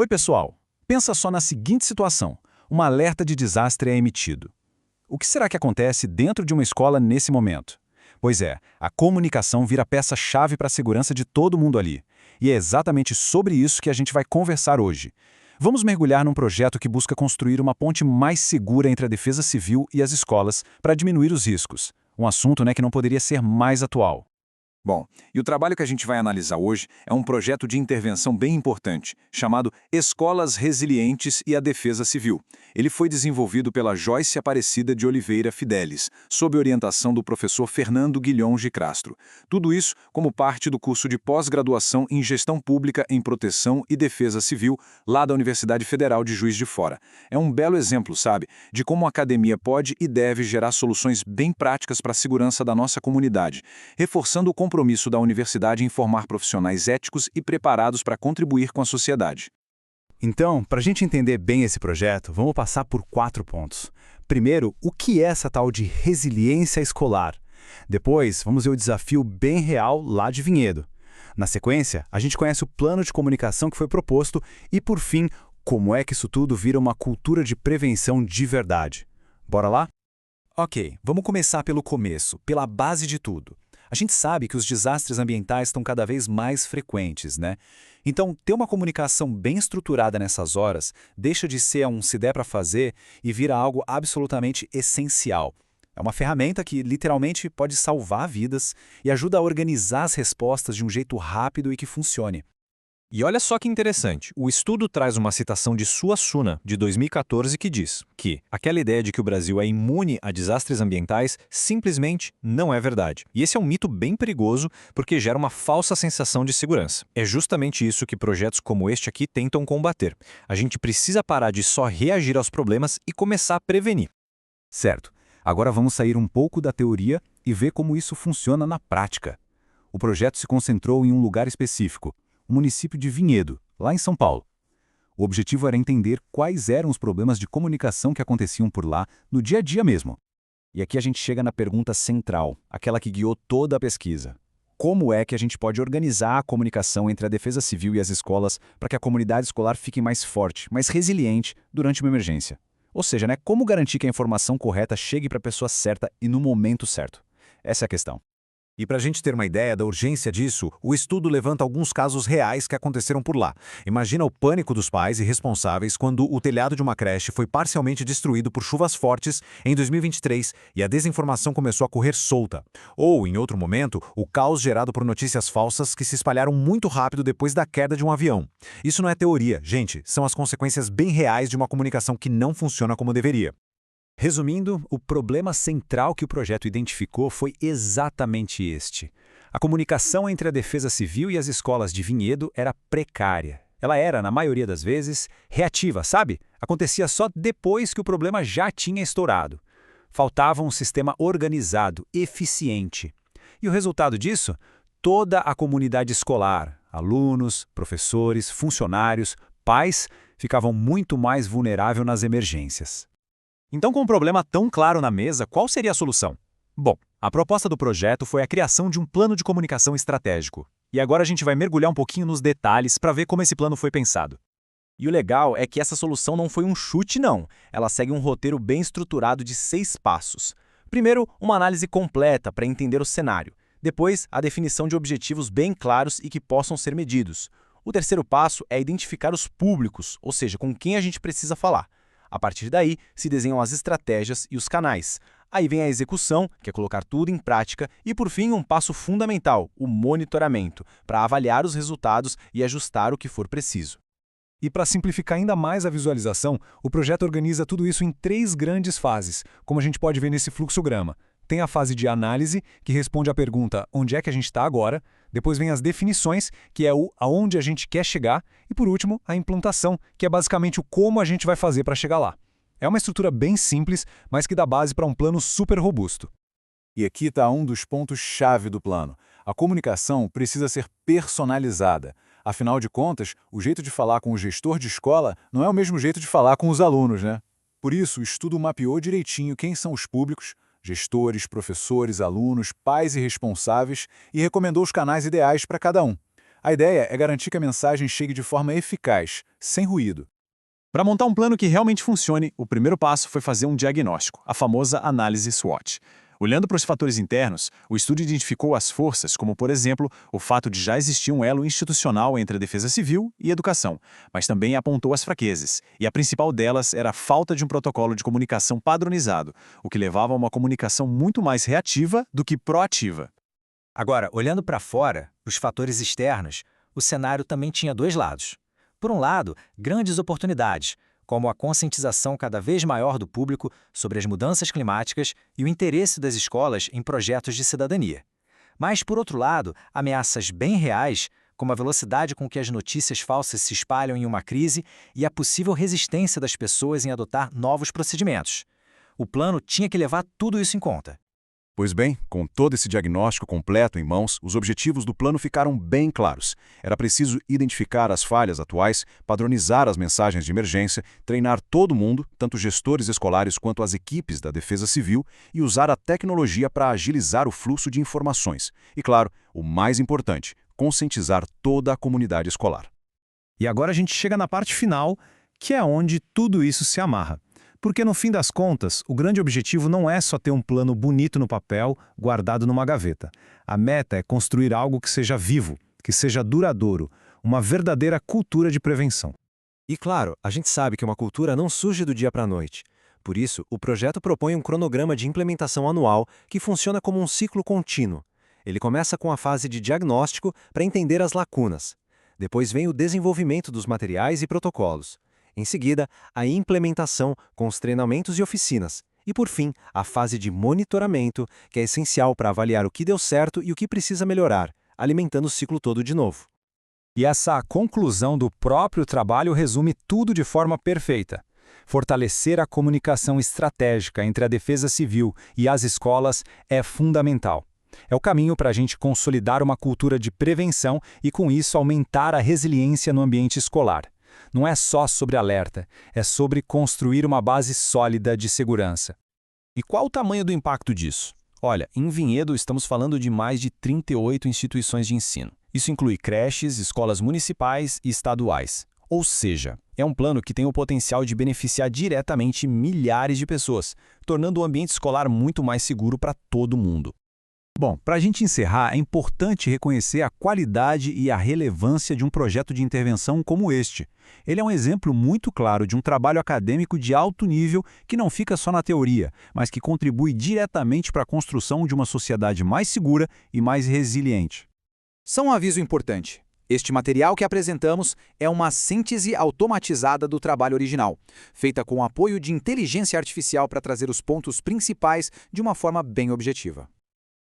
Oi, pessoal. Pensa só na seguinte situação. Um alerta de desastre é emitido. O que será que acontece dentro de uma escola nesse momento? Pois é, a comunicação vira peça-chave para a segurança de todo mundo ali. E é exatamente sobre isso que a gente vai conversar hoje. Vamos mergulhar num projeto que busca construir uma ponte mais segura entre a defesa civil e as escolas para diminuir os riscos. Um assunto, que não poderia ser mais atual. Bom, e o trabalho que a gente vai analisar hoje é um projeto de intervenção bem importante, chamado Escolas Resilientes e a Defesa Civil. Ele foi desenvolvido pela Joyce Aparecida de Oliveira Fidelis, sob orientação do professor Fernando Guilhom de Castro. Tudo isso como parte do curso de pós-graduação em Gestão Pública em Proteção e Defesa Civil, lá da Universidade Federal de Juiz de Fora. É um belo exemplo, sabe, de como a academia pode e deve gerar soluções bem práticas para a segurança da nossa comunidade, reforçando o compromisso da universidade em formar profissionais éticos e preparados para contribuir com a sociedade. Então, para a gente entender bem esse projeto, vamos passar por 4 pontos. Primeiro, o que é essa tal de resiliência escolar? Depois, vamos ver o desafio bem real lá de Vinhedo. Na sequência, a gente conhece o plano de comunicação que foi proposto e, por fim, como é que isso tudo vira uma cultura de prevenção de verdade. Bora lá? Ok, vamos começar pelo começo, pela base de tudo. A gente sabe que os desastres ambientais estão cada vez mais frequentes, né? Então, ter uma comunicação bem estruturada nessas horas deixa de ser um se der para fazer e vira algo absolutamente essencial. É uma ferramenta que literalmente pode salvar vidas e ajuda a organizar as respostas de um jeito rápido e que funcione. E olha só que interessante, o estudo traz uma citação de Suassuna, de 2014, que diz que aquela ideia de que o Brasil é imune a desastres ambientais simplesmente não é verdade. E esse é um mito bem perigoso porque gera uma falsa sensação de segurança. É justamente isso que projetos como este aqui tentam combater. A gente precisa parar de só reagir aos problemas e começar a prevenir. Certo. Agora vamos sair um pouco da teoria e ver como isso funciona na prática. O projeto se concentrou em um lugar específico, o município de Vinhedo, lá em São Paulo. O objetivo era entender quais eram os problemas de comunicação que aconteciam por lá no dia a dia mesmo. E aqui a gente chega na pergunta central, aquela que guiou toda a pesquisa. Como é que a gente pode organizar a comunicação entre a defesa civil e as escolas para que a comunidade escolar fique mais forte, mais resiliente durante uma emergência? Ou seja, como garantir que a informação correta chegue para a pessoa certa e no momento certo? Essa é a questão. E para a gente ter uma ideia da urgência disso, o estudo levanta alguns casos reais que aconteceram por lá. Imagina o pânico dos pais e responsáveis quando o telhado de uma creche foi parcialmente destruído por chuvas fortes em 2023 e a desinformação começou a correr solta. Ou, em outro momento, o caos gerado por notícias falsas que se espalharam muito rápido depois da queda de um avião. Isso não é teoria, gente, são as consequências bem reais de uma comunicação que não funciona como deveria. Resumindo, o problema central que o projeto identificou foi exatamente este. A comunicação entre a defesa civil e as escolas de Vinhedo era precária. Ela era, na maioria das vezes, reativa, sabe? Acontecia só depois que o problema já tinha estourado. Faltava um sistema organizado, eficiente. E o resultado disso? Toda a comunidade escolar, alunos, professores, funcionários, pais, ficavam muito mais vulneráveis nas emergências. Então, com um problema tão claro na mesa, qual seria a solução? Bom, a proposta do projeto foi a criação de um plano de comunicação estratégico. E agora a gente vai mergulhar um pouquinho nos detalhes para ver como esse plano foi pensado. E o legal é que essa solução não foi um chute, não. Ela segue um roteiro bem estruturado de 6 passos. Primeiro, uma análise completa para entender o cenário. Depois, a definição de objetivos bem claros e que possam ser medidos. O terceiro passo é identificar os públicos, ou seja, com quem a gente precisa falar. A partir daí, se desenham as estratégias e os canais. Aí vem a execução, que é colocar tudo em prática, e por fim um passo fundamental, o monitoramento, para avaliar os resultados e ajustar o que for preciso. E para simplificar ainda mais a visualização, o projeto organiza tudo isso em 3 grandes fases, como a gente pode ver nesse fluxograma. Tem a fase de análise, que responde à pergunta onde é que a gente está agora. Depois vem as definições, que é o aonde a gente quer chegar. E por último, a implantação, que é basicamente o como a gente vai fazer para chegar lá. É uma estrutura bem simples, mas que dá base para um plano super robusto. E aqui está um dos pontos-chave do plano. A comunicação precisa ser personalizada. Afinal de contas, o jeito de falar com o gestor de escola não é o mesmo jeito de falar com os alunos, né? Por isso, o estudo mapeou direitinho quem são os públicos, gestores, professores, alunos, pais e responsáveis, e recomendou os canais ideais para cada um. A ideia é garantir que a mensagem chegue de forma eficaz, sem ruído. Para montar um plano que realmente funcione, o primeiro passo foi fazer um diagnóstico, a famosa análise SWOT. Olhando para os fatores internos, o estudo identificou as forças, como, por exemplo, o fato de já existir um elo institucional entre a defesa civil e a educação, mas também apontou as fraquezas, e a principal delas era a falta de um protocolo de comunicação padronizado, o que levava a uma comunicação muito mais reativa do que proativa. Agora, olhando para fora, os fatores externos, o cenário também tinha dois lados. Por um lado, grandes oportunidades, como a conscientização cada vez maior do público sobre as mudanças climáticas e o interesse das escolas em projetos de cidadania. Mas, por outro lado, ameaças bem reais, como a velocidade com que as notícias falsas se espalham em uma crise e a possível resistência das pessoas em adotar novos procedimentos. O plano tinha que levar tudo isso em conta. Pois bem, com todo esse diagnóstico completo em mãos, os objetivos do plano ficaram bem claros. Era preciso identificar as falhas atuais, padronizar as mensagens de emergência, treinar todo mundo, tanto gestores escolares quanto as equipes da Defesa Civil, e usar a tecnologia para agilizar o fluxo de informações. E, claro, o mais importante, conscientizar toda a comunidade escolar. E agora a gente chega na parte final, que é onde tudo isso se amarra. Porque, no fim das contas, o grande objetivo não é só ter um plano bonito no papel, guardado numa gaveta. A meta é construir algo que seja vivo, que seja duradouro, uma verdadeira cultura de prevenção. E claro, a gente sabe que uma cultura não surge do dia para a noite. Por isso, o projeto propõe um cronograma de implementação anual que funciona como um ciclo contínuo. Ele começa com a fase de diagnóstico para entender as lacunas. Depois vem o desenvolvimento dos materiais e protocolos. Em seguida, a implementação com os treinamentos e oficinas. E, por fim, a fase de monitoramento, que é essencial para avaliar o que deu certo e o que precisa melhorar, alimentando o ciclo todo de novo. E essa conclusão do próprio trabalho resume tudo de forma perfeita. Fortalecer a comunicação estratégica entre a Defesa Civil e as escolas é fundamental. É o caminho para a gente consolidar uma cultura de prevenção e, com isso, aumentar a resiliência no ambiente escolar. Não é só sobre alerta, é sobre construir uma base sólida de segurança. E qual o tamanho do impacto disso? Olha, em Vinhedo estamos falando de mais de 38 instituições de ensino. Isso inclui creches, escolas municipais e estaduais. Ou seja, é um plano que tem o potencial de beneficiar diretamente milhares de pessoas, tornando o ambiente escolar muito mais seguro para todo mundo. Bom, para a gente encerrar, é importante reconhecer a qualidade e a relevância de um projeto de intervenção como este. Ele é um exemplo muito claro de um trabalho acadêmico de alto nível que não fica só na teoria, mas que contribui diretamente para a construção de uma sociedade mais segura e mais resiliente. Só um aviso importante. Este material que apresentamos é uma síntese automatizada do trabalho original, feita com o apoio de inteligência artificial para trazer os pontos principais de uma forma bem objetiva.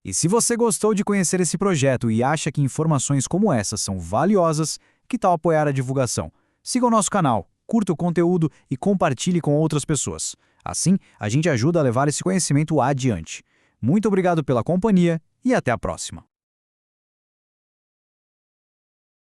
E se você gostou de conhecer esse projeto e acha que informações como essas são valiosas, que tal apoiar a divulgação? Siga o nosso canal, curta o conteúdo e compartilhe com outras pessoas. Assim, a gente ajuda a levar esse conhecimento adiante. Muito obrigado pela companhia e até a próxima.